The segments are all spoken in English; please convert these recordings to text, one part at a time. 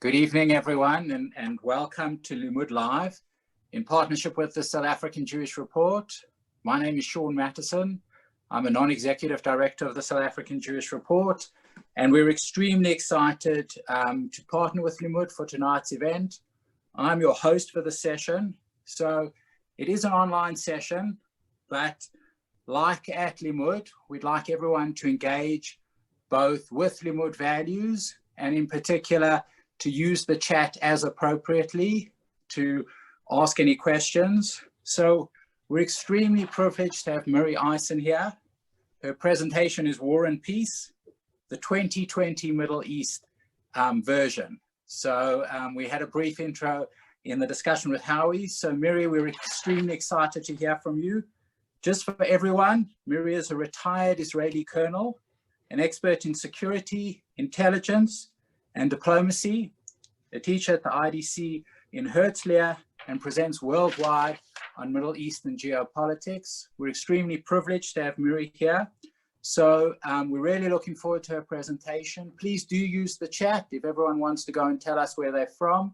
Good evening, everyone, and welcome to Limmud Live in partnership with the South African Jewish Report. My name is Sean Mattison. I'm a non-executive director of the South African Jewish Report, and we're extremely excited to partner with Limmud for tonight's event. I'm your host for the session. So it is an online session, but like at Limmud, we'd like everyone to engage both with Limmud values and in particular to use the chat as appropriately to ask any questions. So we're extremely privileged to have Miri Eisen here. Her presentation is War and Peace, the 2020 Middle East version. So we had a brief intro in the discussion with Howie. So Miri, we're extremely excited to hear from you. Just for everyone, Miri is a retired Israeli colonel, an expert in security, intelligence, and diplomacy, a teacher at the IDC in Herzliya, and presents worldwide on Middle Eastern geopolitics. We're extremely privileged to have Miri here. So we're really looking forward to her presentation. Please do use the chat if everyone wants to go and tell us where they're from.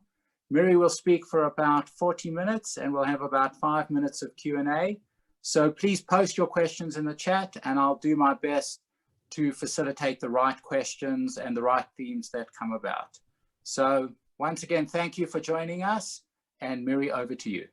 Miri will speak for about 40 minutes and we'll have about 5 minutes of Q&A. So please post your questions in the chat and I'll do my best to facilitate the right questions and the right themes that come about. So once again, thank you for joining us, and Miri, over to you.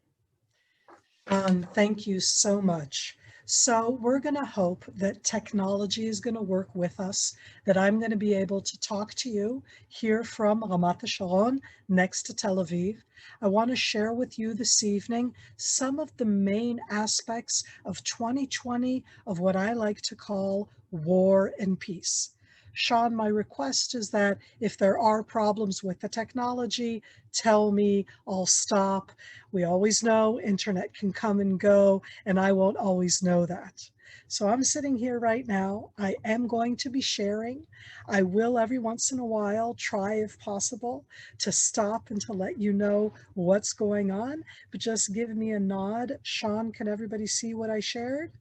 Thank you so much. So we're going to hope that technology is going to work with us, that I'm going to be able to talk to you here from Ramat Sharon, next to Tel Aviv. I want to share with you this evening some of the main aspects of 2020 of what I like to call war and peace. Sean, my request is that if there are problems with the technology, tell me, I'll stop. We always know internet can come and go, and I won't always know that. So I'm sitting here right now. I am going to be sharing. I will every once in a while try, if possible, to stop and to let you know what's going on, but just give me a nod. Sean, can everybody see what I shared?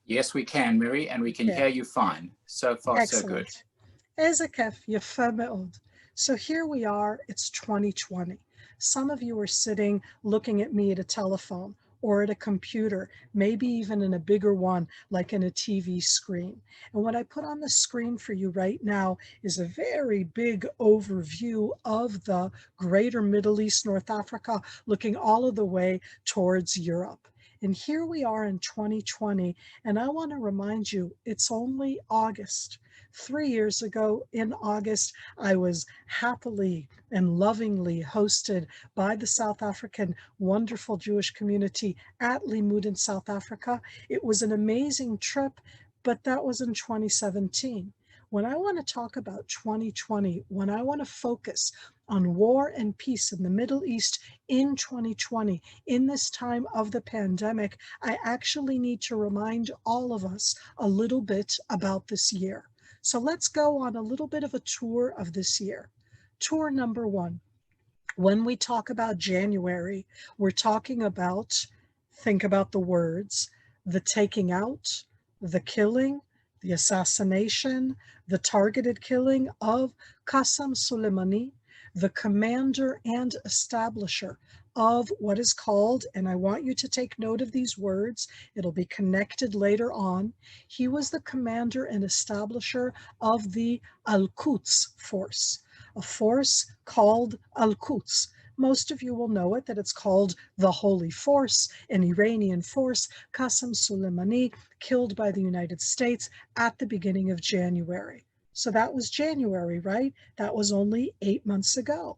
Yes, we can, Miri, and we can hear you fine. So far, Excellent. so good. Eze kef, yefeh me'od. So here we are, it's 2020. Some of you are sitting looking at me at a telephone or at a computer, maybe even in a bigger one, like in a TV screen. And what I put on the screen for you right now is a very big overview of the greater Middle East, North Africa, looking all of the way towards Europe. And here we are in 2020, and I want to remind you, it's only August. 3 years ago in August, I was happily and lovingly hosted by the South African wonderful Jewish community at Limmud in South Africa. It was an amazing trip, but that was in 2017. When I want to talk about 2020, when I want to focus on war and peace in the Middle East in 2020, in this time of the pandemic, I actually need to remind all of us a little bit about this year. So let's go on a little bit of a tour of this year. Tour number one. When we talk about January, we're talking about, think about the words, the taking out, the killing, the assassination, the targeted killing of Qasem Soleimani, the commander and establisher of what is called, and I want you to take note of these words, it'll be connected later on. He was the commander and establisher of the Al-Quds force, a force called Al-Quds. Most of you will know it, that it's called the Holy Force, an Iranian force, Qasem Soleimani, killed by the United States at the beginning of January. So that was January, right? That was only 8 months ago.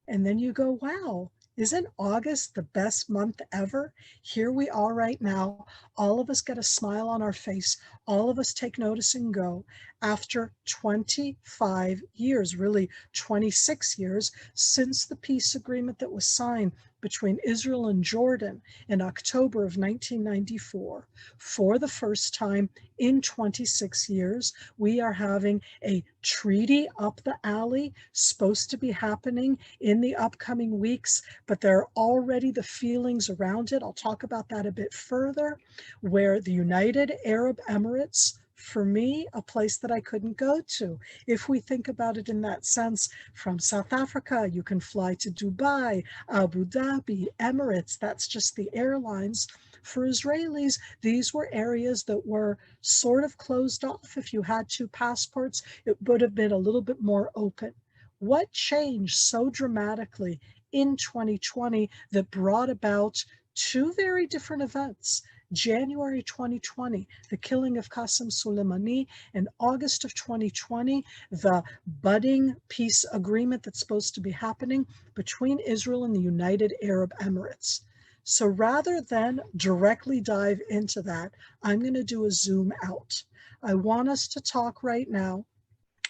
And then you go, wow, isn't August the best month ever? Here we are right now. All of us get a smile on our face. All of us take notice and go. After 25 years, really 26 years, since the peace agreement that was signed between Israel and Jordan in October of 1994, for the first time in 26 years, we are having a treaty up the alley, supposed to be happening in the upcoming weeks, but there are already the feelings around it. I'll talk about that a bit further, where the United Arab Emirates, For me, a place that I couldn't go to. If we think about it in that sense, from South Africa, you can fly to Dubai, Abu Dhabi, Emirates, that's just the airlines. For Israelis, these were areas that were sort of closed off. If you had two passports, it would have been a little bit more open. What changed so dramatically in 2020 that brought about two very different events? January 2020, the killing of Qasem Soleimani, and August of 2020, the budding peace agreement that's supposed to be happening between Israel and the United Arab Emirates. So rather than directly dive into that, I'm going to do a zoom out. I want us to talk right now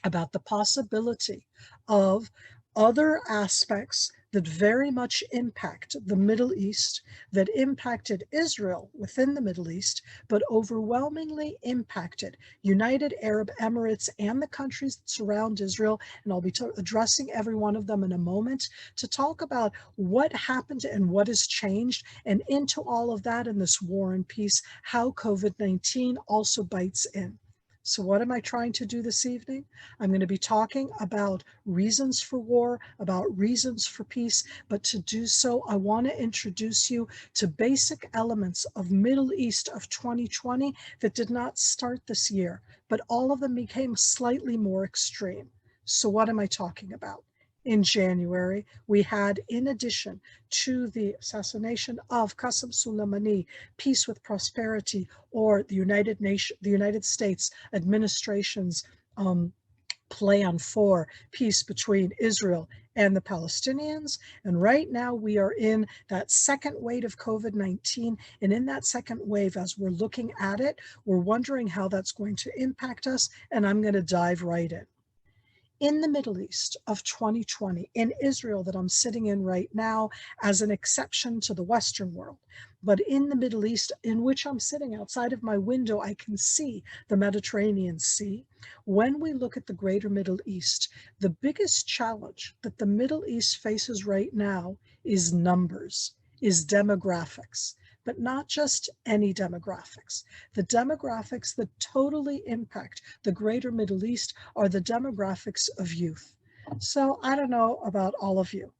about the possibility of other aspects that very much impact the Middle East, that impacted Israel within the Middle East, but overwhelmingly impacted United Arab Emirates and the countries that surround Israel. And I'll be addressing every one of them in a moment to talk about what happened and what has changed, and into all of that in this war and peace, how COVID-19 also bites in. So what am I trying to do this evening? I'm going to be talking about reasons for war, about reasons for peace, but to do so, I want to introduce you to basic elements of Middle East of 2020 that did not start this year, but all of them became slightly more extreme. So what am I talking about? In January, we had, in addition to the assassination of Qasem Soleimani, peace with prosperity, or the United States administration's plan for peace between Israel and the Palestinians. And right now we are in that second wave of COVID-19. And in that second wave, as we're looking at it, we're wondering how that's going to impact us. And I'm going to dive right in. In the Middle East of 2020, in Israel that I'm sitting in right now, as an exception to the Western world, but in the Middle East in which I'm sitting outside of my window, I can see the Mediterranean Sea. When we look at the greater Middle East, the biggest challenge that the Middle East faces right now is numbers, is demographics. But not just any demographics. The demographics that totally impact the greater Middle East are the demographics of youth. So I don't know about all of you,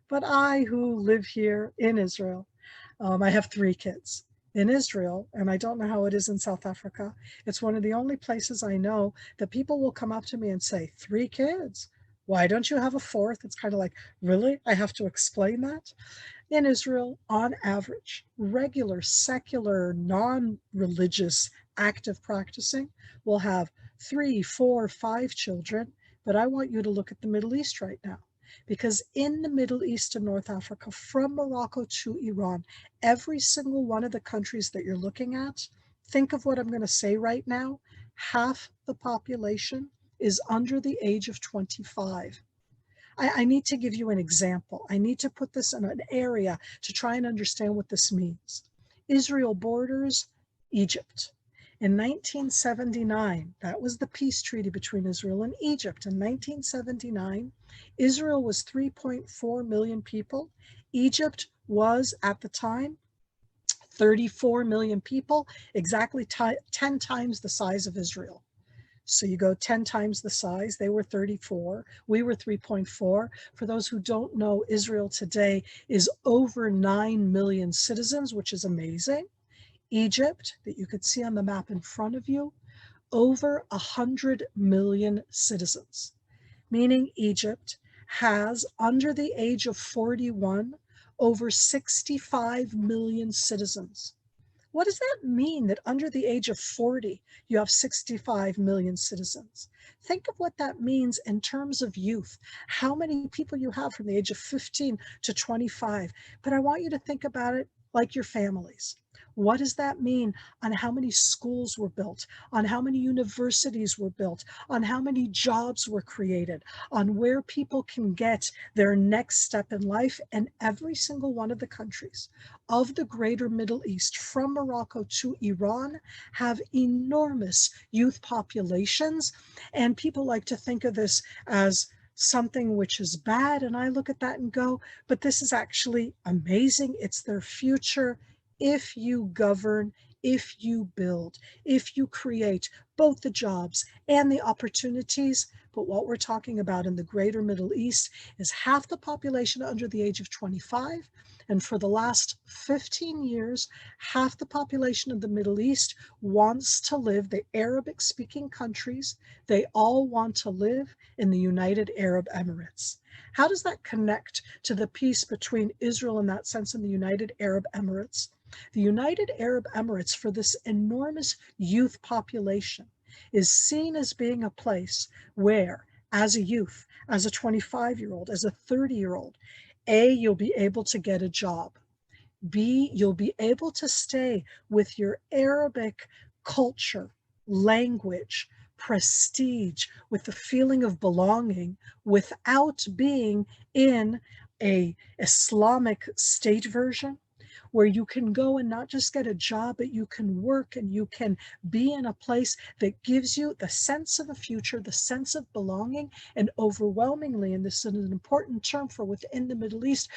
but I, who live here in Israel, I have 3 kids. In Israel, and I don't know how it is in South Africa, it's one of the only places I know that people will come up to me and say, 3 kids? Why don't you have a 4th? It's kind of like, really? I have to explain that? In Israel, on average, regular, secular, non-religious, active practicing will have 3, 4, 5 children. But I want you to look at the Middle East right now. Because in the Middle East and North Africa, from Morocco to Iran, every single one of the countries that you're looking at, think of what I'm going to say right now, half the population is under the age of 25. I need to give you an example. I need to put this in an area to try and understand what this means. Israel borders Egypt. In 1979, that was the peace treaty between Israel and Egypt. In 1979, Israel was 3.4 million people. Egypt was, at the time, 34 million people, exactly 10 times the size of Israel. So you go 10 times the size. They were 34. We were 3.4. For those who don't know, Israel today is over 9 million citizens, which is amazing. Egypt, that you could see on the map in front of you, over 100 million citizens, meaning Egypt has, under the age of 41, over 65 million citizens. What does that mean that under the age of 40, you have 65 million citizens? Think of what that means in terms of youth, how many people you have from the age of 15 to 25. But I want you to think about it like your families. What does that mean on how many schools were built, on how many universities were built, on how many jobs were created, on where people can get their next step in life? And every single one of the countries of the greater Middle East, from Morocco to Iran, have enormous youth populations. And people like to think of this as something which is bad. And I look at that and go, but this is actually amazing. It's their future. If you govern, if you build, if you create both the jobs and the opportunities. But what we're talking about in the greater Middle East is half the population under the age of 25. And for the last 15 years, half the population of the Middle East wants to live, the Arabic-speaking countries, they all want to live in the United Arab Emirates. How does that connect to the peace between Israel in that sense and the United Arab Emirates? The United Arab Emirates, for this enormous youth population, is seen as being a place where, as a youth, as a 25-year-old, as a 30-year-old, A, you'll be able to get a job. B, you'll be able to stay with your Arabic culture, language, prestige, with the feeling of belonging without being in a Islamic state version, where you can go and not just get a job, but you can work and you can be in a place that gives you the sense of a future, the sense of belonging, and overwhelmingly, and this is an important term for within the Middle East,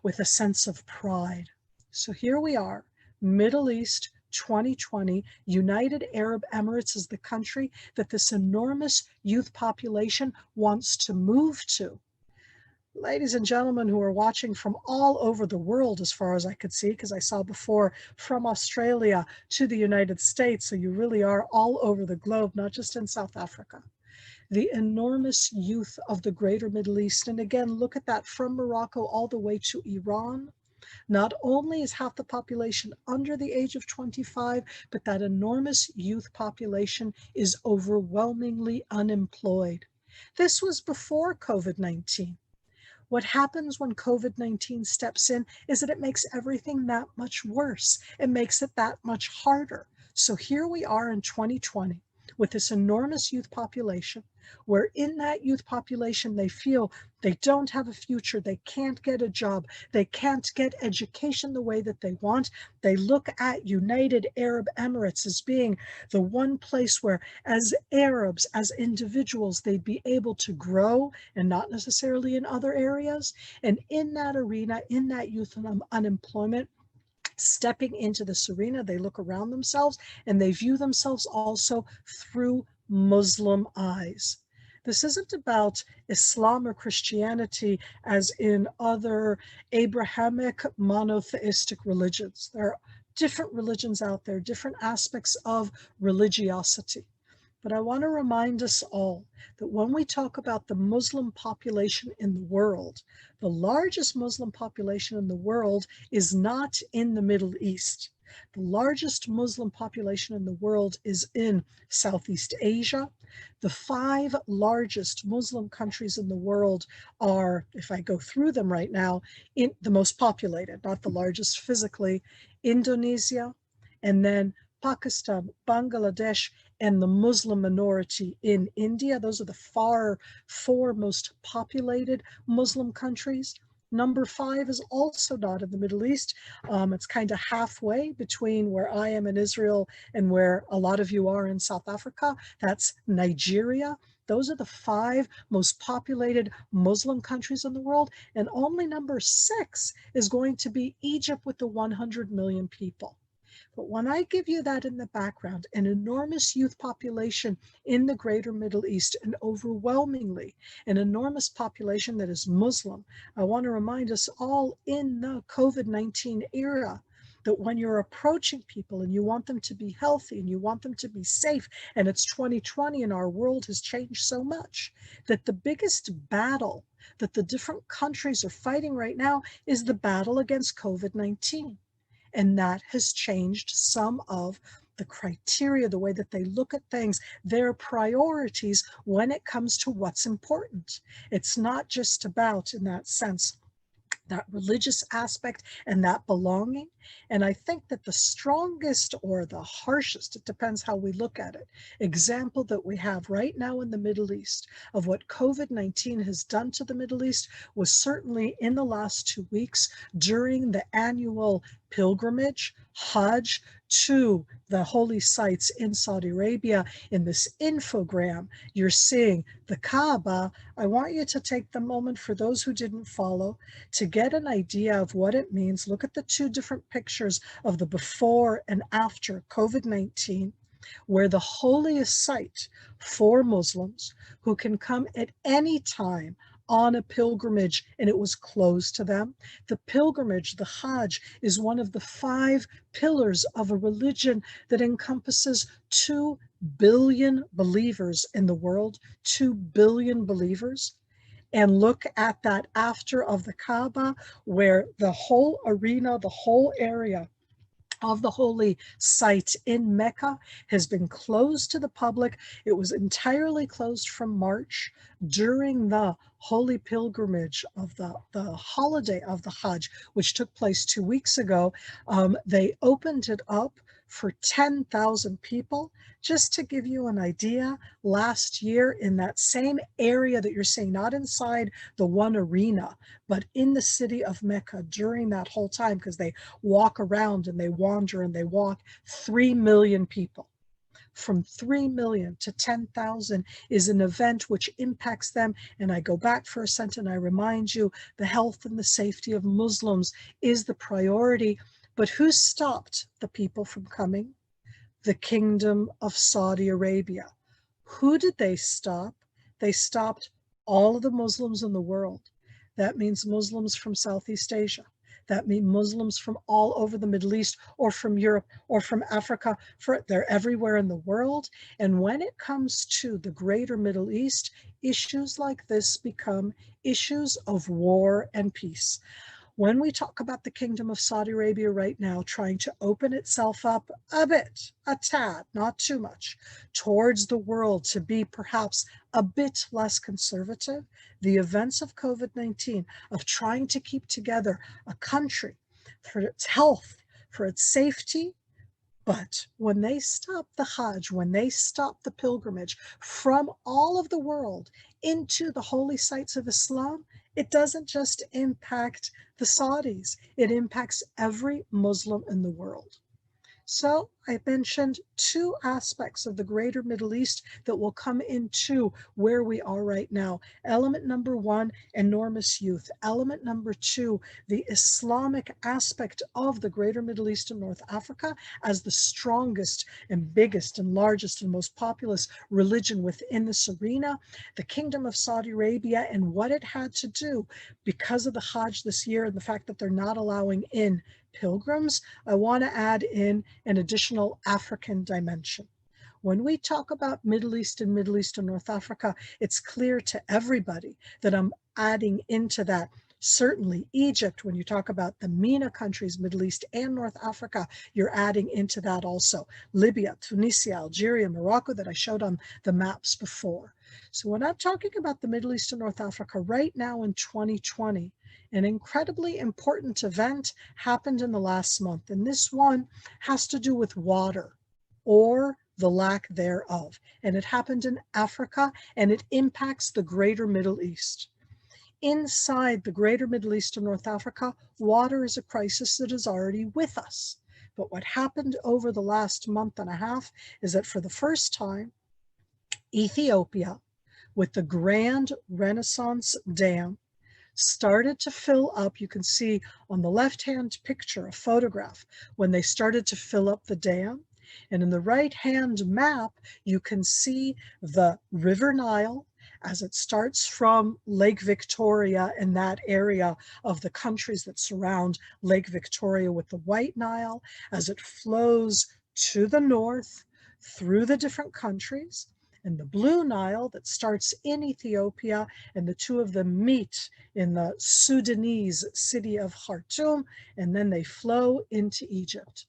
with a sense of pride. So here we are, Middle East 2020, United Arab Emirates is the country that this enormous youth population wants to move to. Ladies and gentlemen who are watching from all over the world, as far as I could see, because I saw before from Australia to the United States, so you really are all over the globe, not just in South Africa. The enormous youth of the greater Middle East, and again, look at that from Morocco all the way to Iran. Not only is half the population under the age of 25, but that enormous youth population is overwhelmingly unemployed. This was before COVID-19. What happens when COVID-19 steps in is that it makes everything that much worse. It makes it that much harder. So here we are in 2020 with this enormous youth population, where in that youth population they feel they don't have a future, they can't get a job, they can't get education the way that they want. They look at United Arab Emirates as being the one place where, as Arabs, as individuals, they'd be able to grow, and not necessarily in other areas. And in that arena, in that youth unemployment, stepping into this arena, they look around themselves and they view themselves also through Muslim eyes. This isn't about Islam or Christianity as in other Abrahamic monotheistic religions. There are different religions out there, different aspects of religiosity. But I want to remind us all that when we talk about the Muslim population in the world, the largest Muslim population in the world is not in the Middle East. The largest Muslim population in the world is in Southeast Asia. The 5 largest Muslim countries in the world are, if I go through them right now, in the most populated, not the largest physically, Indonesia, and then Pakistan, Bangladesh, and the Muslim minority in India. Those are the 4 most populated Muslim countries. Number 5 is also not in the Middle East. It's kind of halfway between where I am in Israel and where a lot of you are in South Africa. That's Nigeria. Those are the 5 most populated Muslim countries in the world. And only number 6 is going to be Egypt with the 100 million people. But when I give you that in the background, an enormous youth population in the greater Middle East, and overwhelmingly an enormous population that is Muslim, I want to remind us all in the COVID-19 era that when you're approaching people and you want them to be healthy and you want them to be safe, and it's 2020 and our world has changed so much, that the biggest battle that the different countries are fighting right now is the battle against COVID-19. And that has changed some of the criteria, the way that they look at things, their priorities when it comes to what's important. It's not just about, in that sense, that religious aspect and that belonging. And I think that the strongest or the harshest, it depends how we look at it, example that we have right now in the Middle East of what COVID-19 has done to the Middle East was certainly in the last 2 weeks during the annual pilgrimage Hajj to the holy sites in Saudi Arabia. In this infogram, you're seeing the Kaaba. I want you to take the moment, for those who didn't follow, to get an idea of what it means. Look at the two different pictures of the before and after COVID-19, where the holiest site for Muslims who can come at any time on a pilgrimage, and it was closed to them. The pilgrimage, the Hajj, is one of the 5 pillars of a religion that encompasses 2 billion believers in the world, 2 billion believers. And look at that after of the Kaaba, where the whole arena, the whole area of the holy site in Mecca has been closed to the public. It was entirely closed from March during the holy pilgrimage of the holiday of the Hajj, which took place 2 weeks ago. They opened it up for 10,000 people. Just to give you an idea, last year in that same area that you're seeing, not inside the one arena, but in the city of Mecca during that whole time, because they walk around and they wander and they walk, 3 million people. From 3 million to 10,000 is an event which impacts them. And I go back for a second and I remind you, the health and the safety of Muslims is the priority. But who stopped the people from coming? The Kingdom of Saudi Arabia. Who did they stop? They stopped all of the Muslims in the world. That means Muslims from Southeast Asia. That means Muslims from all over the Middle East, or from Europe, or from Africa. They're everywhere in the world. And when it comes to the greater Middle East, issues like this become issues of war and peace. When we talk about the Kingdom of Saudi Arabia right now trying to open itself up a bit, a tad, not too much, towards the world to be perhaps a bit less conservative, the events of COVID-19, of trying to keep together a country for its health, for its safety. But when they stop the Hajj, when they stop the pilgrimage from all of the world into the holy sites of Islam, it doesn't just impact the Saudis, it impacts every Muslim in the world. So I mentioned 2 aspects of the greater Middle East that will come into where we are right now. Element number 1, enormous youth. Element number 2, the Islamic aspect of the greater Middle East and North Africa as the strongest and biggest and largest and most populous religion within this arena. The Kingdom of Saudi Arabia and what it had to do because of the Hajj this year and the fact that they're not allowing in pilgrims. I want to add in an additional African dimension. When we talk about Middle East and North Africa, it's clear to everybody that I'm adding into that. Certainly Egypt, when you talk about the MENA countries, Middle East and North Africa, you're adding into that also. Libya, Tunisia, Algeria, Morocco that I showed on the maps before. So when I'm talking about the Middle East and North Africa right now in 2020, an incredibly important event happened in the last month, and this one has to do with water or the lack thereof. And it happened in Africa, and it impacts the greater Middle East. Inside the greater Middle East and North Africa, water is a crisis that is already with us. But what happened over the last month and a half is that for the first time, Ethiopia, with the Grand Renaissance Dam, started to fill up. You can see on the left-hand picture a photograph when they started to fill up the dam. And in the right-hand map, you can see the River Nile as it starts from Lake Victoria in that area of the countries that surround Lake Victoria with the White Nile, as it flows to the north through the different countries, and the Blue Nile that starts in Ethiopia, and the two of them meet in the Sudanese city of Khartoum, and then they flow into Egypt.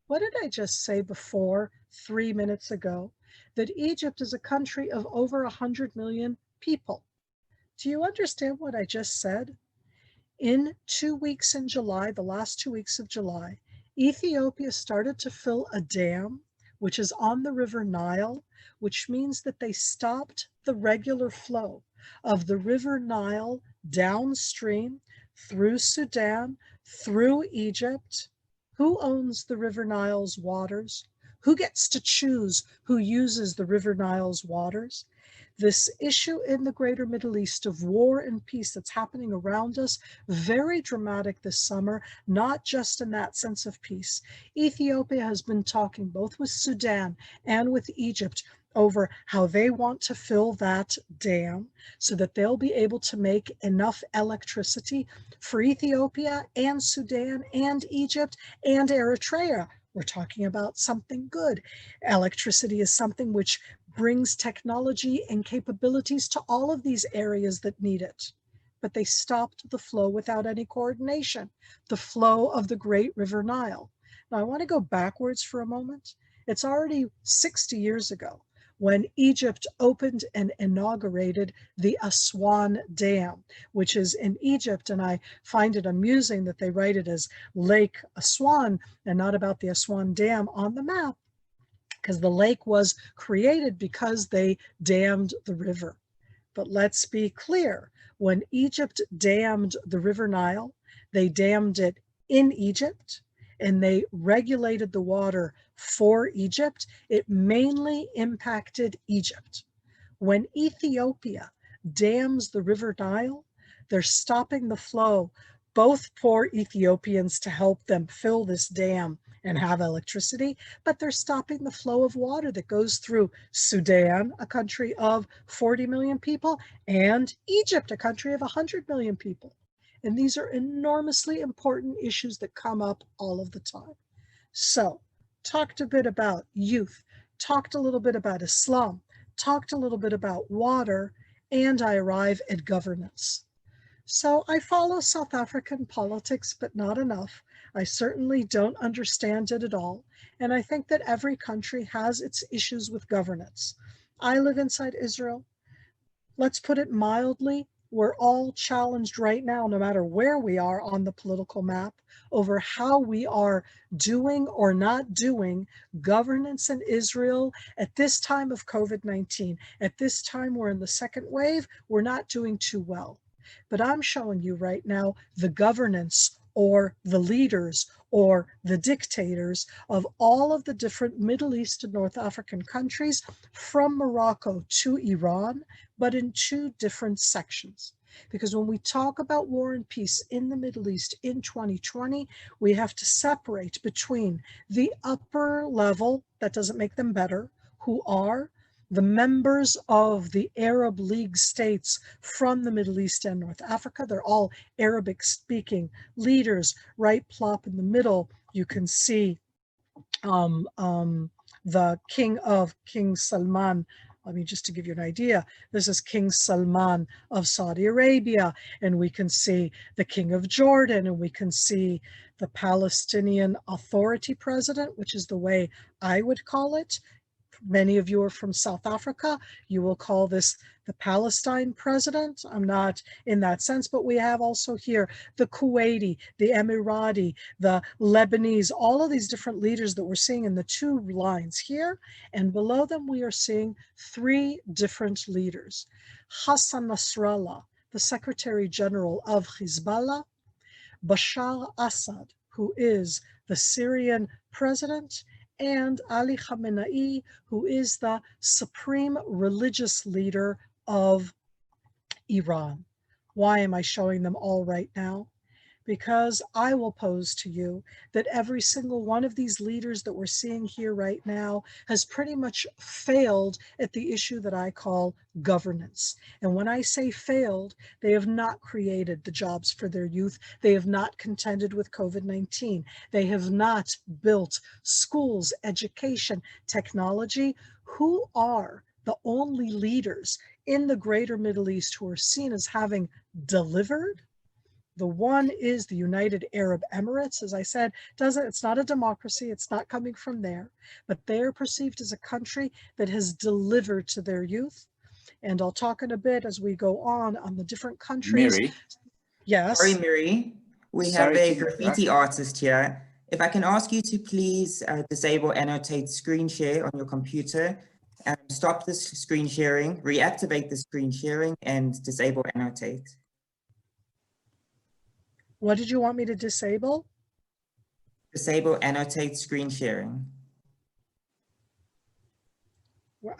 What did I just say before, 3 minutes ago? That Egypt is a country of over 100 million people. Do you understand what I just said? In 2 weeks in July, the last 2 weeks of July, Ethiopia started to fill a dam, which is on the River Nile, which means that they stopped the regular flow of the River Nile downstream through Sudan, through Egypt. Who owns the River Nile's waters? Who gets to choose who uses the River Nile's waters? This issue in the greater Middle East of war and peace that's happening around us, very dramatic this summer, not just in that sense of peace. Ethiopia has been talking both with Sudan and with Egypt over how they want to fill that dam so that they'll be able to make enough electricity for Ethiopia and Sudan and Egypt and Eritrea. We're talking about something good. Electricity is something which brings technology and capabilities to all of these areas that need it. But they stopped the flow without any coordination, the flow of the great River Nile. Now, I want to go backwards for a moment. It's already 60 years ago when Egypt opened and inaugurated the Aswan Dam, which is in Egypt, and I find it amusing that they write it as Lake Aswan and not about the Aswan Dam on the map, because the lake was created because they dammed the river. But let's be clear, when Egypt dammed the River Nile, they dammed it in Egypt, and they regulated the water for Egypt. It mainly impacted Egypt. When Ethiopia dams the River Nile, they're stopping the flow, both for Ethiopians to help them fill this dam and have electricity, but they're stopping the flow of water that goes through Sudan, a country of 40 million people, and Egypt, a country of 100 million people. And these are enormously important issues that come up all of the time. So, talked a bit about youth, talked a little bit about Islam, talked a little bit about water, and I arrive at governance. So I follow South African politics, but not enough. I certainly don't understand it at all. And I think that every country has its issues with governance. I live inside Israel. Let's put it mildly, we're all challenged right now, no matter where we are on the political map, over how we are doing or not doing governance in Israel at this time of COVID-19. At this time, we're in the second wave, we're not doing too well. But I'm showing you right now the governance or the leaders or the dictators of all of the different Middle East and North African countries from Morocco to Iran, but in two different sections. Because when we talk about war and peace in the Middle East in 2020, we have to separate between the upper level, that doesn't make them better, who are the members of the Arab League states from the Middle East and North Africa. They're all Arabic-speaking leaders. Right plop in the middle, you can see the King Salman. I mean, just to give you an idea, this is King Salman of Saudi Arabia, and we can see the King of Jordan, and we can see the Palestinian Authority President, which is the way I would call it. Many of you are from South Africa. You will call this the Palestine president. I'm not in that sense, but we have also here the Kuwaiti, the Emirati, the Lebanese, all of these different leaders that we're seeing in the two lines here. And below them, we are seeing three different leaders. Hasan Nasrallah, the Secretary General of Hezbollah, Bashar Assad, who is the Syrian president, and Ali Khamenei, who is the supreme religious leader of Iran. Why am I showing them all right now? Because I will pose to you that every single one of these leaders that we're seeing here right now has pretty much failed at the issue that I call governance. And when I say failed, they have not created the jobs for their youth. They have not contended with COVID-19. They have not built schools, education, technology. Who are the only leaders in the greater Middle East who are seen as having delivered? The one is the United Arab Emirates. As I said, it's not a democracy, it's not coming from there, but they are perceived as a country that has delivered to their youth. And I'll talk in a bit as we go on the different countries. Miri? Yes? Sorry, Miri. We have a graffiti artist here. If I can ask you to please disable annotate screen share on your computer, stop this screen sharing, reactivate the screen sharing, and disable annotate. What did you want me to disable? Disable annotate screen sharing.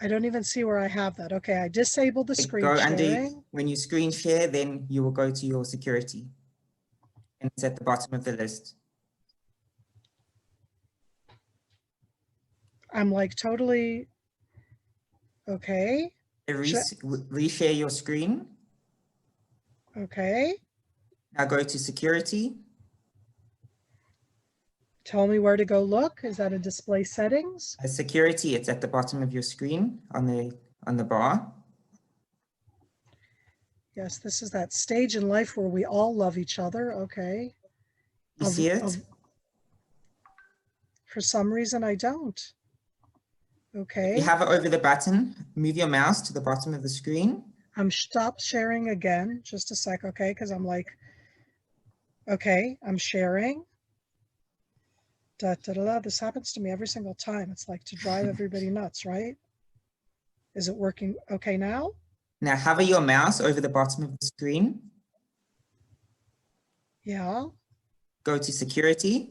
I don't even see where I have that. Okay, I disabled the screen Go sharing. under, when you screen share, then you will go to your security. And it's at the bottom of the list. I'm like totally, okay. Reshare your screen. Okay. Now go to security. Tell me where to go look. Is that a display settings? Security, it's at the bottom of your screen on the bar. Yes, this is that stage in life where we all love each other. Okay. You see it? For some reason, I don't. Okay. If you have it over the button, move your mouse to the bottom of the screen. I'm stopped sharing again. Just a sec, okay? Because I'm like, okay, I'm sharing. Da, da, da, da. This happens to me every single time. It's like to drive everybody nuts, right? Is it working okay now? Now hover your mouse over the bottom of the screen. Yeah. Go to security.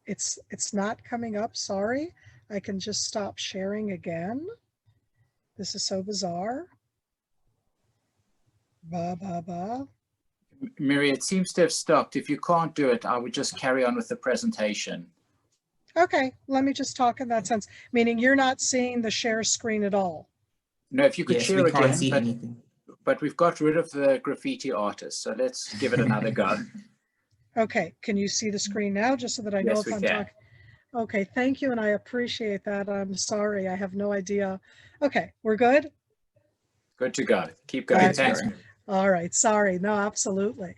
It's not coming up, sorry. I can just stop sharing again. This is so bizarre. Miri, it seems to have stopped. If you can't do it, I would just carry on with the presentation. Okay, let me just talk in that sense, meaning you're not seeing the share screen at all. No, if you could share we again, can't see anything. But we've got rid of the graffiti artist, so let's give it another go. Okay, can you see the screen now, just so that I know Yes, if we I'm can. talking? Okay, thank you, and I appreciate that. I'm sorry, I have no idea. Okay, we're good? Good to go. Keep going. Thanks. All right, sorry. No, absolutely.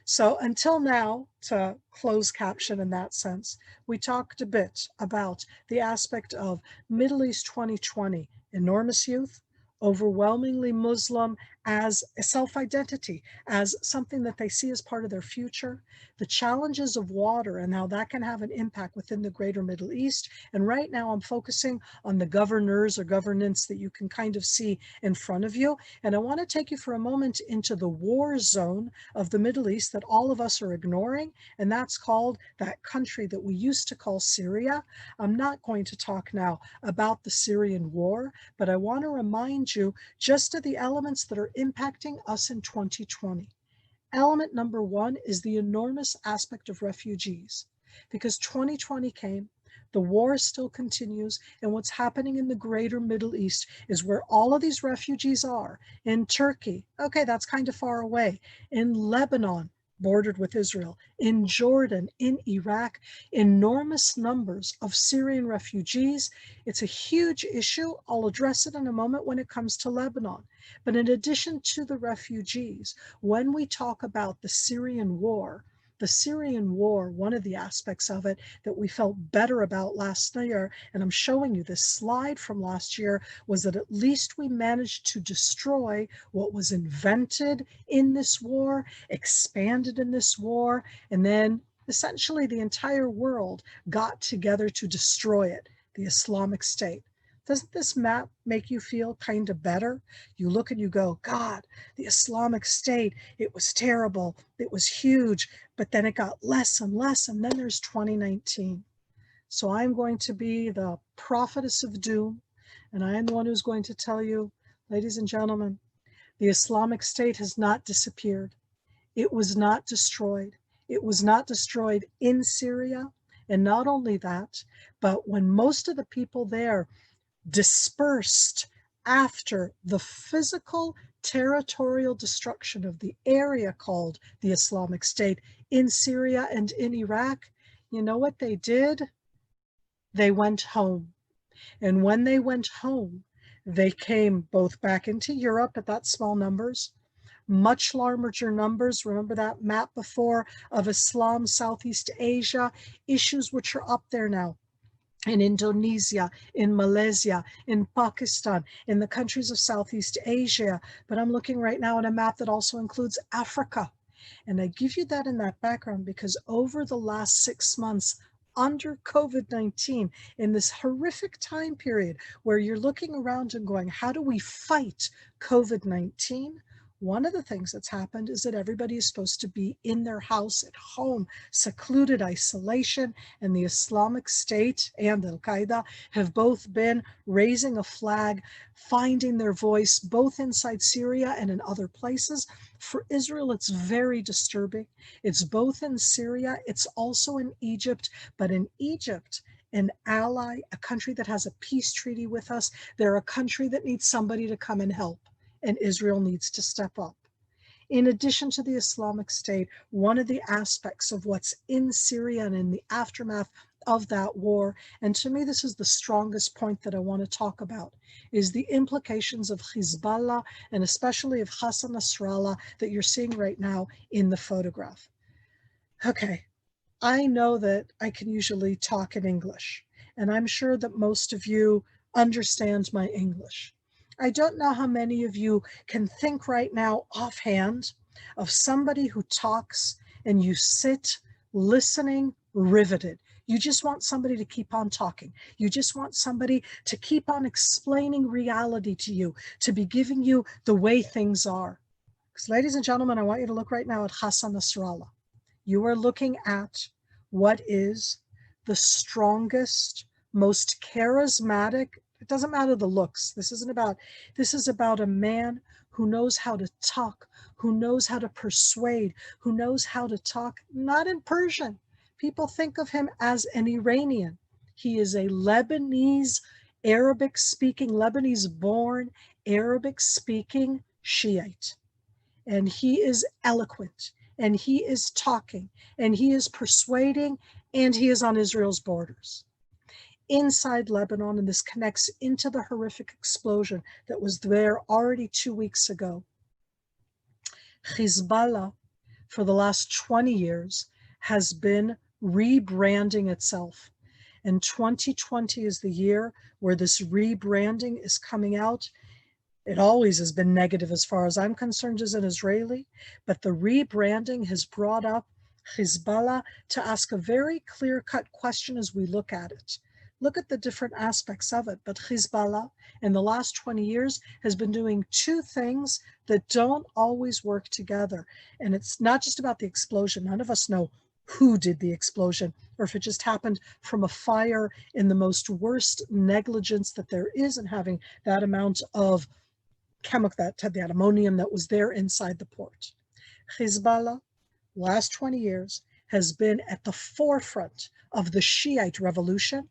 So until now, to close caption in that sense, we talked a bit about the aspect of Middle East 2020, enormous youth, overwhelmingly Muslim as a self-identity, as something that they see as part of their future, the challenges of water and how that can have an impact within the greater Middle East. And right now I'm focusing on the governors or governance that you can kind of see in front of you. And I want to take you for a moment into the war zone of the Middle East that all of us are ignoring, and that's called that country that we used to call Syria. I'm not going to talk now about the Syrian war, but I want to remind you just of the elements that are impacting us in 2020. Element number one is the enormous aspect of refugees, because 2020 came, the war still continues, and what's happening in the greater Middle East is where all of these refugees are. In Turkey, okay, that's kind of far away. In Lebanon, bordered with Israel, in Jordan, in Iraq, enormous numbers of Syrian refugees. It's a huge issue. I'll address it in a moment when it comes to Lebanon. But in addition to the refugees, when we talk about the Syrian war, one of the aspects of it that we felt better about last year, and I'm showing you this slide from last year, was that at least we managed to destroy what was invented in this war, expanded in this war, and then essentially the entire world got together to destroy it, the Islamic State. Doesn't this map make you feel kind of better? You look and you go, God, the Islamic State, it was terrible, it was huge, but then it got less and less, and then there's 2019. So I'm going to be the prophetess of doom, and I am the one who's going to tell you, ladies and gentlemen, the Islamic State has not disappeared. It was not destroyed. It was not destroyed in Syria, and not only that, but when most of the people there dispersed after the physical territorial destruction of the area called the Islamic State in Syria and in Iraq, you know what they did? They went home. And when they went home, they came both back into Europe at that small numbers, much larger numbers. Remember that map before of Islam, Southeast Asia, issues which are up there now. In Indonesia, in Malaysia, in Pakistan, in the countries of Southeast Asia. But I'm looking right now at a map that also includes Africa. And I give you that in that background because over the last 6 months, under COVID-19, in this horrific time period where you're looking around and going, how do we fight COVID-19? One of the things that's happened is that everybody is supposed to be in their house at home, secluded isolation, and the Islamic State and Al-Qaeda have both been raising a flag, finding their voice, both inside Syria and in other places. For Israel, it's very disturbing. It's both in Syria, it's also in Egypt, but in Egypt, an ally, a country that has a peace treaty with us, they're a country that needs somebody to come and help, and Israel needs to step up. In addition to the Islamic State, one of the aspects of what's in Syria and in the aftermath of that war, and to me this is the strongest point that I want to talk about, is the implications of Hezbollah and especially of Hasan Nasrallah that you're seeing right now in the photograph. Okay, I know that I can usually talk in English, and I'm sure that most of you understand my English. I don't know how many of you can think right now offhand of somebody who talks and you sit listening, riveted. You just want somebody to keep on talking. You just want somebody to keep on explaining reality to you, to be giving you the way things are. Because ladies and gentlemen, I want you to look right now at Hasan Nasrallah. You are looking at what is the strongest, most charismatic, it doesn't matter the looks. This is about a man who knows how to talk, who knows how to persuade, who knows how to talk, not in Persian. People think of him as an Iranian. He is a Lebanese, Arabic-speaking, Lebanese-born, Arabic-speaking Shiite. And he is eloquent, and he is talking, and he is persuading, and he is on Israel's borders. Inside Lebanon, and this connects into the horrific explosion that was there already 2 weeks ago. Hezbollah, for the last 20 years, has been rebranding itself. And 2020 is the year where this rebranding is coming out. It always has been negative as far as I'm concerned as an Israeli, but the rebranding has brought up Hezbollah to ask a very clear-cut question as we look at it. Look at the different aspects of it, but Hezbollah in the last 20 years has been doing two things that don't always work together. And it's not just about the explosion. None of us know who did the explosion, or if it just happened from a fire in the most worst negligence that there is in having that amount of chemical, that ammonium that was there inside the port. Hezbollah, last 20 years, has been at the forefront of the Shiite revolution.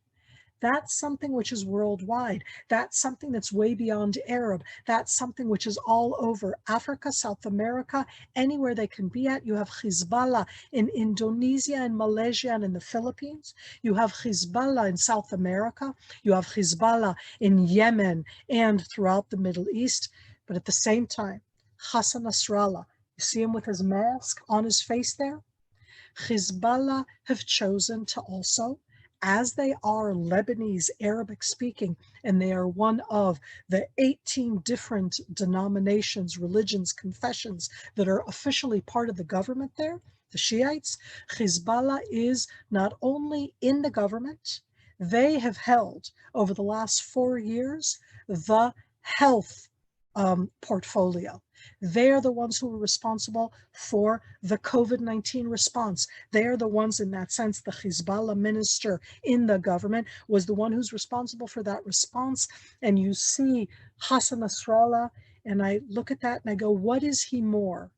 That's something which is worldwide. That's something that's way beyond Arab. That's something which is all over Africa, South America, anywhere they can be at. You have Hezbollah in Indonesia and Malaysia and in the Philippines. You have Hezbollah in South America. You have Hezbollah in Yemen and throughout the Middle East. But at the same time, Hasan Nasrallah, you see him with his mask on his face there? Hezbollah have chosen to also, as they are Lebanese, Arabic speaking, and they are one of the 18 different denominations, religions, confessions that are officially part of the government there, the Shiites, Hezbollah is not only in the government, they have held over the last 4 years the health portfolio. They are the ones who are responsible for the COVID-19 response. They are the ones, in that sense, the Hezbollah minister in the government was the one who's responsible for that response. And you see Hasan Nasrallah, and I look at that and I go, what is he more?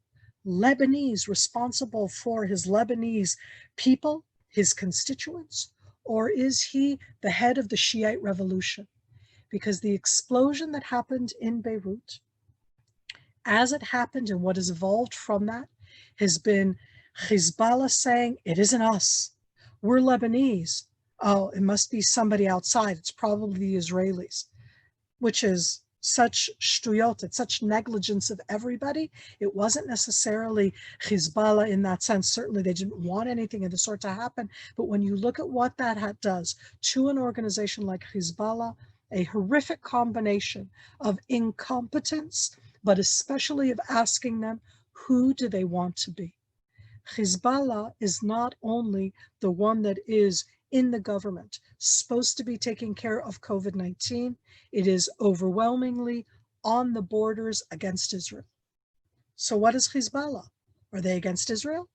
Lebanese, responsible for his Lebanese people, his constituents, or is he the head of the Shiite revolution? Because the explosion that happened in Beirut, as it happened and what has evolved from that, has been Hezbollah saying, it isn't us, we're Lebanese. Oh, it must be somebody outside, it's probably the Israelis, which is such shtuyot, it's such negligence of everybody. It wasn't necessarily Hezbollah in that sense. Certainly they didn't want anything of the sort to happen. But when you look at what that does to an organization like Hezbollah, a horrific combination of incompetence, but especially of asking them, who do they want to be? Hezbollah is not only the one that is in the government, supposed to be taking care of COVID-19, it is overwhelmingly on the borders against Israel. So what is Hezbollah? Are they against Israel?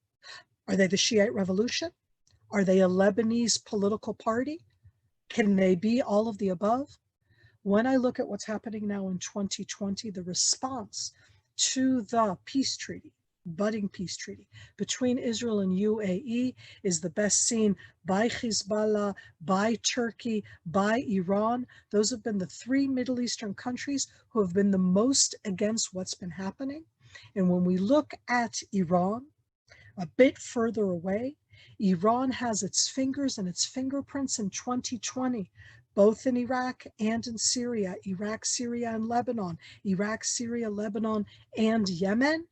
Are they the Shiite revolution? Are they a Lebanese political party? Can they be all of the above? When I look at what's happening now in 2020, the response to the peace treaty, budding peace treaty between Israel and UAE is the best seen by Hezbollah, by Turkey, by Iran. Those have been the three Middle Eastern countries who have been the most against what's been happening. And when we look at Iran, a bit further away, Iran has its fingers and its fingerprints in 2020, both in Iraq and in Syria, Iraq, Syria, and Lebanon, Iraq, Syria, Lebanon, and Yemen.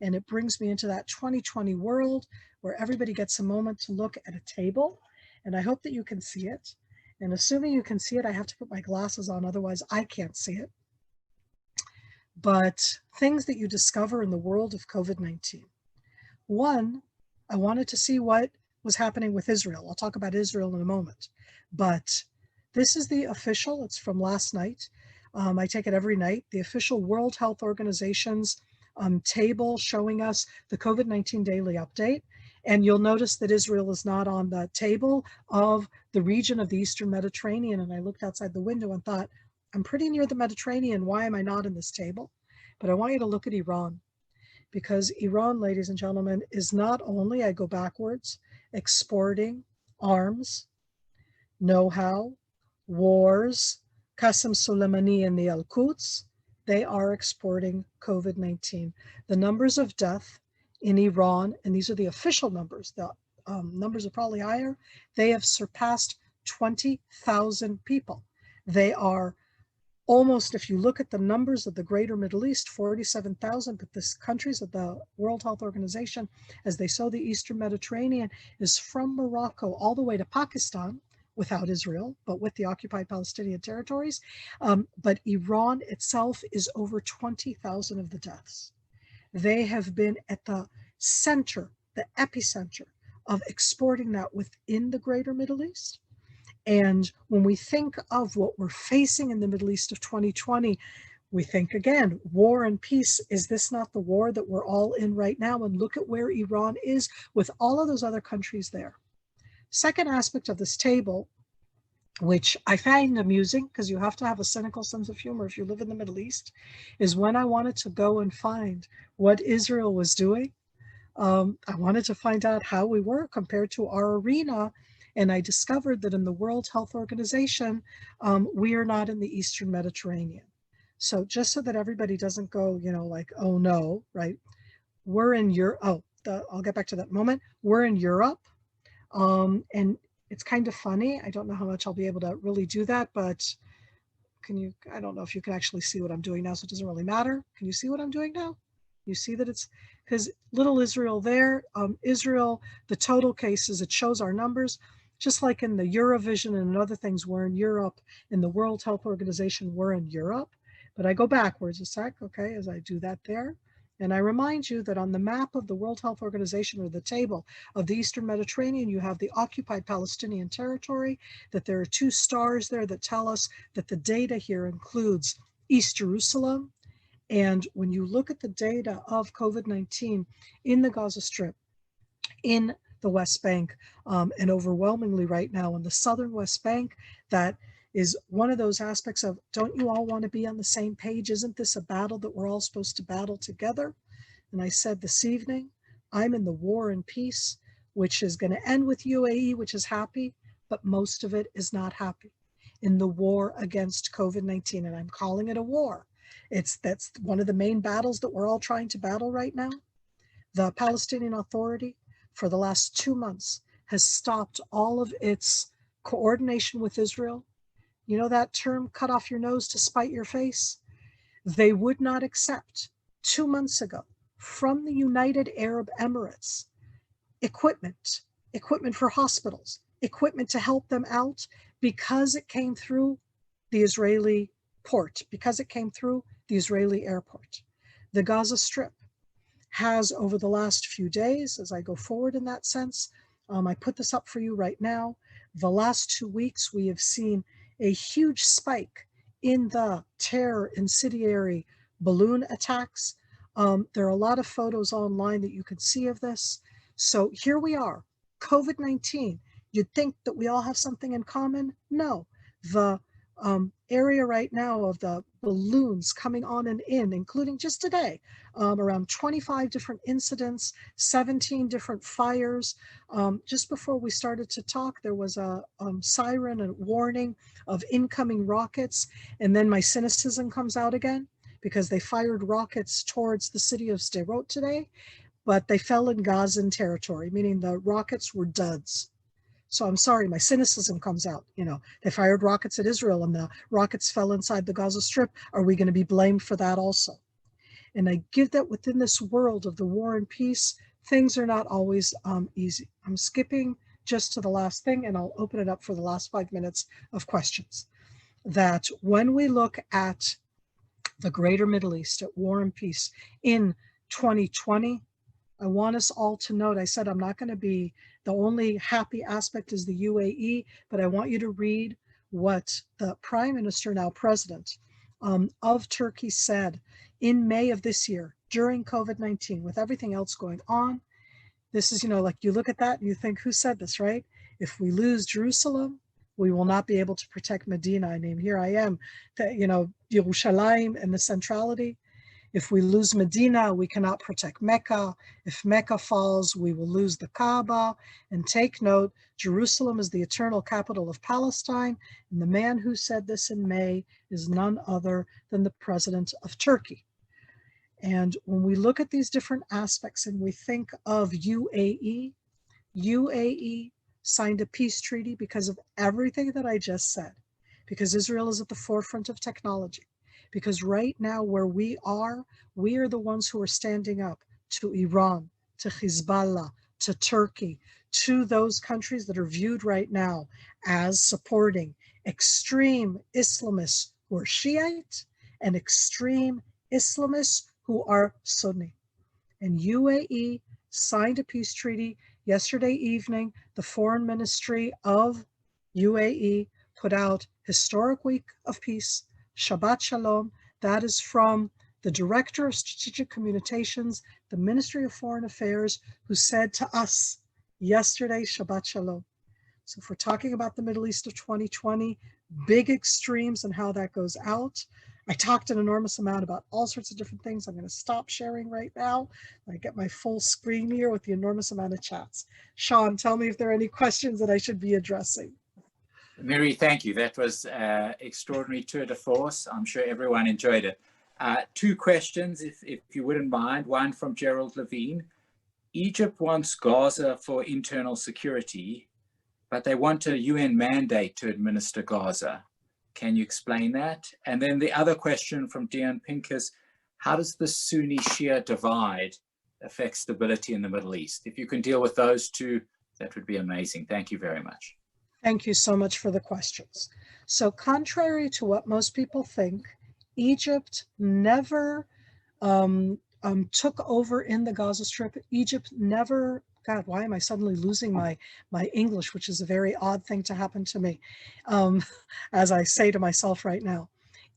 And it brings me into that 2020 world where everybody gets a moment to look at a table. And I hope that you can see it. And assuming you can see it, I have to put my glasses on, otherwise I can't see it. But things that you discover in the world of COVID-19. One, I wanted to see what was happening with Israel. I'll talk about Israel in a moment. But this is the official, it's from last night. I take it every night, the official World Health Organization's table showing us the COVID-19 daily update. And you'll notice that Israel is not on the table of the region of the Eastern Mediterranean. And I looked outside the window and thought, I'm pretty near the Mediterranean. Why am I not in this table? But I want you to look at Iran. Because Iran, ladies and gentlemen, is not only, I go backwards, exporting arms, know-how, wars, Qasem Soleimani and the Al-Quds, they are exporting COVID-19. The numbers of death in Iran, and these are the official numbers, the numbers are probably higher, they have surpassed 20,000 people. They are almost, if you look at the numbers of the greater Middle East, 47,000, but the countries of the World Health Organization, as they saw the Eastern Mediterranean, is from Morocco all the way to Pakistan, without Israel, but with the occupied Palestinian territories. But Iran itself is over 20,000 of the deaths. They have been at the center, the epicenter of exporting that within the greater Middle East. And when we think of what we're facing in the Middle East of 2020, we think again, war and peace. Is this not the war that we're all in right now? And look at where Iran is with all of those other countries there. Second aspect of this table, which I find amusing because you have to have a cynical sense of humor if you live in the Middle East, is when I wanted to go and find what Israel was doing. I wanted to find out how we were compared to our arena. And I discovered that in the World Health Organization, we are not in the Eastern Mediterranean. So just so that everybody doesn't go, you know, like, oh no, right? We're in Europe. Oh, I'll get back to that moment. We're in Europe. And it's kind of funny. I don't know how much I'll be able to really do that, but I don't know if you can actually see what I'm doing now, so it doesn't really matter. Can you see what I'm doing now? You see that it's, because little Israel there, Israel, the total cases, it shows our numbers. Just like in the Eurovision and other things, we're in Europe. In the World Health Organization, we're in Europe. But I go backwards a sec, okay, as I do that there. And I remind you that on the map of the World Health Organization, or the table of the Eastern Mediterranean, you have the occupied Palestinian territory, that there are two stars there that tell us that the data here includes East Jerusalem. And when you look at the data of COVID-19 in the Gaza Strip, in the West Bank, and overwhelmingly right now in the southern West Bank, that is one of those aspects of, don't you all want to be on the same page? Isn't this a battle that we're all supposed to battle together? And I said this evening, I'm in the war and peace, which is going to end with UAE, which is happy, but most of it is not happy. In the war against COVID-19, and I'm calling it a war. That's one of the main battles that we're all trying to battle right now. The Palestinian Authority, for the last 2 months, has stopped all of its coordination with Israel. You know that term, cut off your nose to spite your face? They would not accept 2 months ago from the United Arab Emirates equipment for hospitals, equipment to help them out, because it came through the Israeli port, because it came through the Israeli airport. The Gaza Strip has, over the last few days, as I go forward in that sense, I put this up for you right now, the last 2 weeks we have seen a huge spike in the terror incendiary balloon attacks. There are a lot of photos online that you can see of this. So here we are, COVID-19. You'd think that we all have something in common. No, the area right now of the balloons coming on and in, including just today, around 25 different incidents, 17 different fires. Just before we started to talk, there was a siren and warning of incoming rockets. And then my cynicism comes out again because they fired rockets towards the city of Sderot today, but they fell in Gazan territory, meaning the rockets were duds. So I'm sorry, my cynicism comes out. You know, they fired rockets at Israel and the rockets fell inside the Gaza Strip. Are we going to be blamed for that also? And I give that within this world of the war and peace, things are not always easy. I'm skipping just to the last thing, and I'll open it up for the last 5 minutes of questions. That when we look at the greater Middle East, at war and peace in 2020, I want us all to note, I said I'm not going to be, the only happy aspect is the UAE, but I want you to read what the Prime Minister, now President, of Turkey said in May of this year during COVID-19 with everything else going on. This is, you know, like you look at that and you think, who said this, right? If we lose Jerusalem, we will not be able to protect Medina. I mean, here I am, you know, Yerushalayim and the centrality. If we lose Medina, we cannot protect Mecca. If Mecca falls, we will lose the Kaaba. And take note, Jerusalem is the eternal capital of Palestine. And the man who said this in May is none other than the president of Turkey. And when we look at these different aspects and we think of UAE signed a peace treaty because of everything that I just said, because Israel is at the forefront of technology. Because right now where we are the ones who are standing up to Iran, to Hezbollah, to Turkey, to those countries that are viewed right now as supporting extreme Islamists who are Shiite and extreme Islamists who are Sunni. And UAE signed a peace treaty yesterday evening. The Foreign Ministry of UAE put out Historic Week of Peace, Shabbat Shalom. That is from the Director of Strategic Communications, the Ministry of Foreign Affairs, who said to us yesterday, Shabbat Shalom. So if we're talking about the Middle East of 2020, big extremes and how that goes out. I talked an enormous amount about all sorts of different things. I'm going to stop sharing right now. I get my full screen here with the enormous amount of chats. Sean, tell me if there are any questions that I should be addressing. Miri, thank you. That was extraordinary tour de force. I'm sure everyone enjoyed it. Two questions, if you wouldn't mind. One from Gerald Levine. Egypt wants Gaza for internal security, but they want a UN mandate to administer Gaza. Can you explain that? And then the other question from Dion Pincus, how does the Sunni-Shia divide affect stability in the Middle East? If you can deal with those two, that would be amazing. Thank you very much. Thank you so much for the questions. So contrary to what most people think, Egypt never took over in the Gaza Strip. Egypt never, God, why am I suddenly losing my English, which is a very odd thing to happen to me, as I say to myself right now.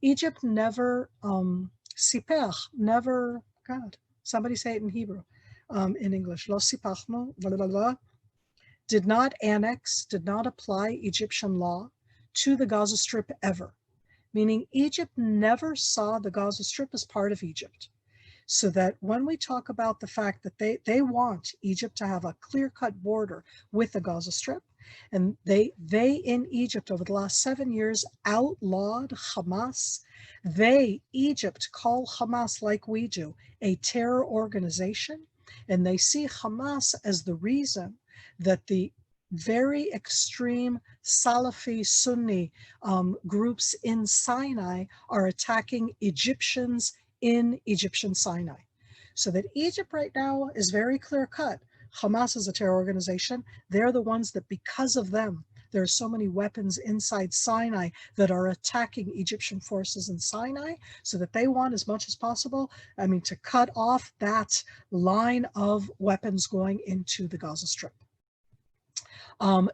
Egypt never, sipach, never, God, somebody say it in Hebrew, in English, lo sipachnu, blah, blah, blah, did not annex, did not apply Egyptian law to the Gaza Strip ever, meaning Egypt never saw the Gaza Strip as part of Egypt. So that when we talk about the fact that they want Egypt to have a clear-cut border with the Gaza Strip, and they in Egypt over the last 7 years outlawed Hamas. Egypt, call Hamas like we do, a terror organization, and they see Hamas as the reason that the very extreme Salafi Sunni groups in Sinai are attacking Egyptians in Egyptian Sinai. So that Egypt right now is very clear cut. Hamas is a terror organization. They're the ones that, because of them, there are so many weapons inside Sinai that are attacking Egyptian forces in Sinai, so that they want as much as possible, to cut off that line of weapons going into the Gaza Strip.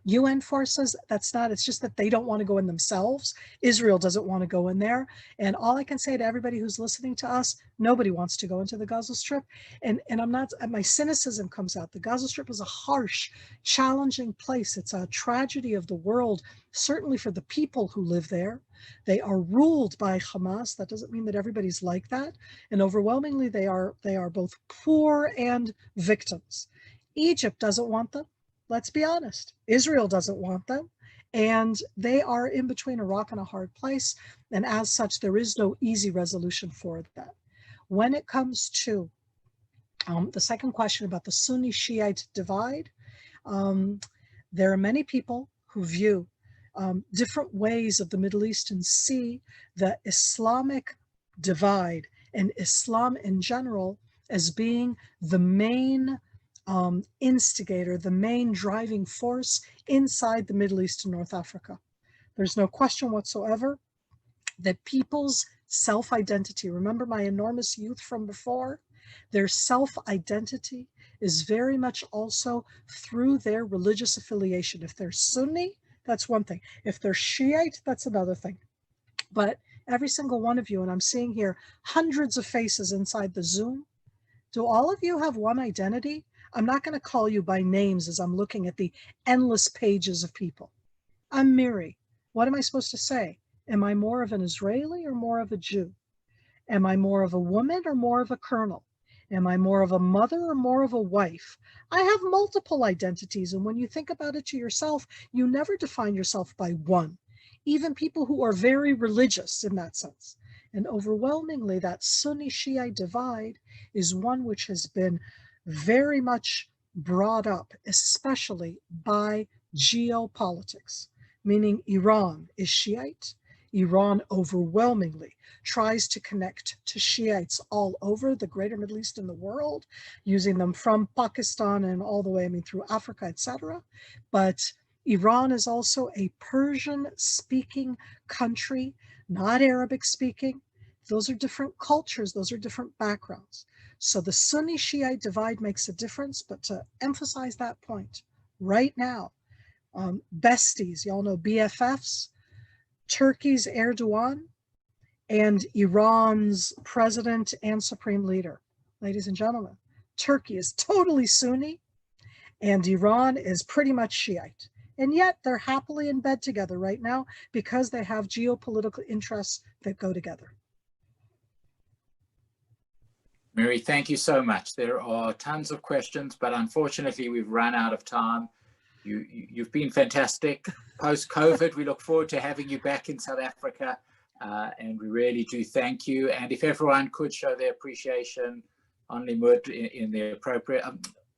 UN forces, that's not, it's just that they don't want to go in themselves. Israel doesn't want to go in there. And all I can say to everybody who's listening to us, nobody wants to go into the Gaza Strip. And I'm not, my cynicism comes out. The Gaza Strip is a harsh, challenging place. It's a tragedy of the world, certainly for the people who live there. They are ruled by Hamas. That doesn't mean that everybody's like that. And overwhelmingly, they are both poor and victims. Egypt doesn't want them. Let's be honest. Israel doesn't want them. And they are in between a rock and a hard place. And as such, there is no easy resolution for that. When it comes to the second question about the Sunni Shiite divide, there are many people who view different ways of the Middle East and see the Islamic divide and Islam in general as being the main instigator, the main driving force inside the Middle East and North Africa. There's no question whatsoever that people's self-identity, remember my enormous youth from before, their self-identity is very much also through their religious affiliation. If they're Sunni, that's one thing. If they're Shiite, that's another thing. But every single one of you, and I'm seeing here hundreds of faces inside the Zoom, do all of you have one identity? I'm not going to call you by names as I'm looking at the endless pages of people. I'm Miri. What am I supposed to say? Am I more of an Israeli or more of a Jew? Am I more of a woman or more of a colonel? Am I more of a mother or more of a wife? I have multiple identities, and when you think about it to yourself, you never define yourself by one. Even people who are very religious in that sense. And overwhelmingly, that Sunni Shiite divide is one which has been very much brought up, especially by geopolitics, meaning Iran is Shiite. Iran overwhelmingly tries to connect to Shiites all over the greater Middle East and the world, using them from Pakistan and all the way, I mean, through Africa, etc. But Iran is also a Persian-speaking country, not Arabic-speaking. Those are different cultures, those are different backgrounds. So the Sunni Shiite divide makes a difference, but to emphasize that point, right now, besties, y'all know BFFs, Turkey's Erdogan, and Iran's president and supreme leader. Ladies and gentlemen, Turkey is totally Sunni, and Iran is pretty much Shiite. And yet they're happily in bed together right now because they have geopolitical interests that go together. Miri, thank you so much. There are tons of questions, but unfortunately we've run out of time. You've been fantastic. Post-COVID, we look forward to having you back in South Africa, and we really do thank you. And if everyone could show their appreciation on Limmud in the appropriate,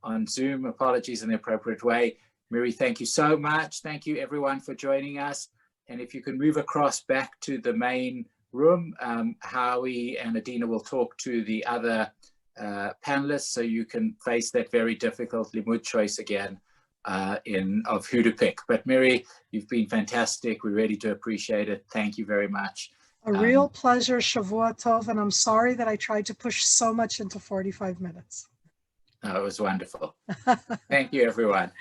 on Zoom, apologies, in the appropriate way. Miri, thank you so much. Thank you everyone for joining us. And if you can move across back to the main room, Howie and Adina will talk to the other panelists so you can face that very difficult Limmud choice again of who to pick. But Miri, you've been fantastic. We really do appreciate it. Thank you very much. A real pleasure, Shavua Tov, and I'm sorry that I tried to push so much into 45 minutes. Oh, it was wonderful. Thank you, everyone.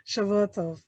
Shavua Tov.